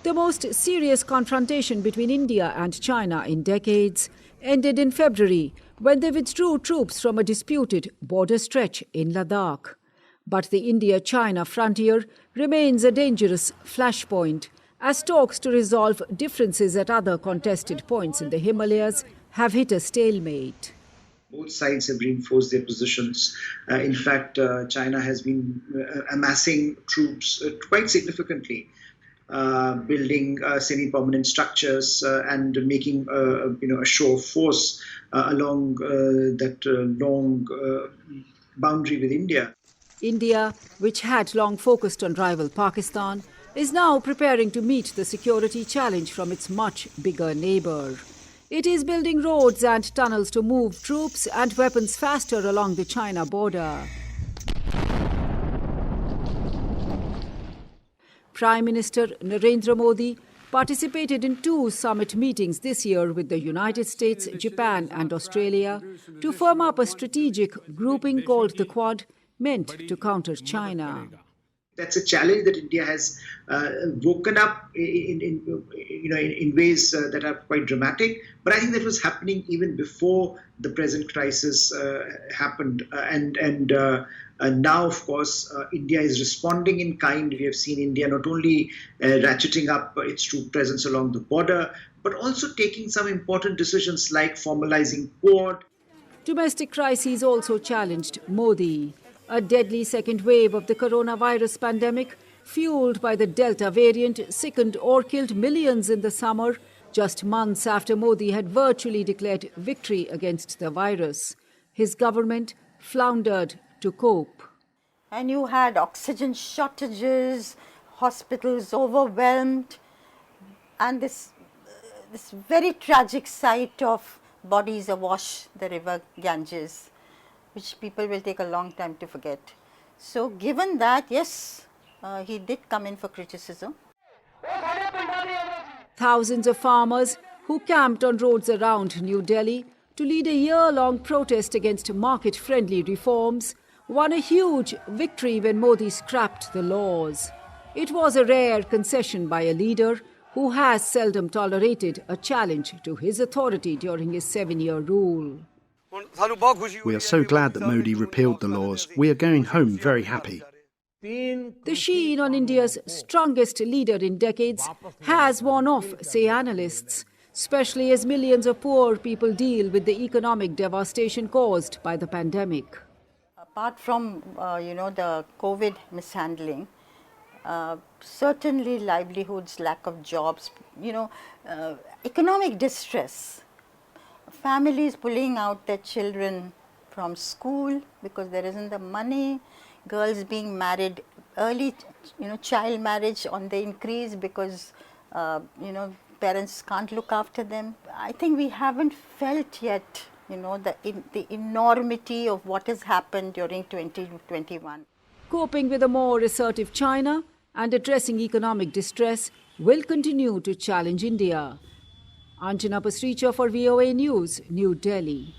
The most serious confrontation between India and China in decades ended in February when they withdrew troops from a disputed border stretch in Ladakh. But the India-China frontier remains a dangerous flashpoint as talks to resolve differences at other contested points in the Himalayas have hit a stalemate. Both sides have reinforced their positions. In fact, China has been amassing troops quite significantly, building semi-permanent structures and making a show of force along that long boundary with India. India, which had long focused on rival Pakistan, is now preparing to meet the security challenge from its much bigger neighbour. It is building roads and tunnels to move troops and weapons faster along the China border. Prime Minister Narendra Modi participated in 2 summit meetings this year with the United States, Japan and Australia to firm up a strategic grouping called the Quad, meant to counter China. That's a challenge that India has woken up in ways that are quite dramatic. But I think that was happening even before the present crisis happened. And now, of course, India is responding in kind. We have seen India not only ratcheting up its troop presence along the border, but also taking some important decisions like formalizing Quad. Domestic crises also challenged Modi. A deadly second wave of the coronavirus pandemic, fueled by the Delta variant, sickened or killed millions in the summer, just months after Modi had virtually declared victory against the virus. His government floundered to cope. And you had oxygen shortages, hospitals overwhelmed, and this very tragic sight of bodies awash the river Ganges, which people will take a long time to forget. So given that, yes, he did come in for criticism. Thousands of farmers who camped on roads around New Delhi to lead a year-long protest against market-friendly reforms won a huge victory when Modi scrapped the laws. It was a rare concession by a leader who has seldom tolerated a challenge to his authority during his 7-year rule. We are so glad that Modi repealed the laws. We are going home very happy. The sheen on India's strongest leader in decades has worn off, say analysts, especially as millions of poor people deal with the economic devastation caused by the pandemic. Apart from, the COVID mishandling, certainly livelihoods, lack of jobs, economic distress. Families pulling out their children from school because there isn't the money, girls being married early, child marriage on the increase because, parents can't look after them. I think we haven't felt yet, the enormity of what has happened during 2021. Coping with a more assertive China and addressing economic distress will continue to challenge India. Anjana Pasricha for VOA News, New Delhi.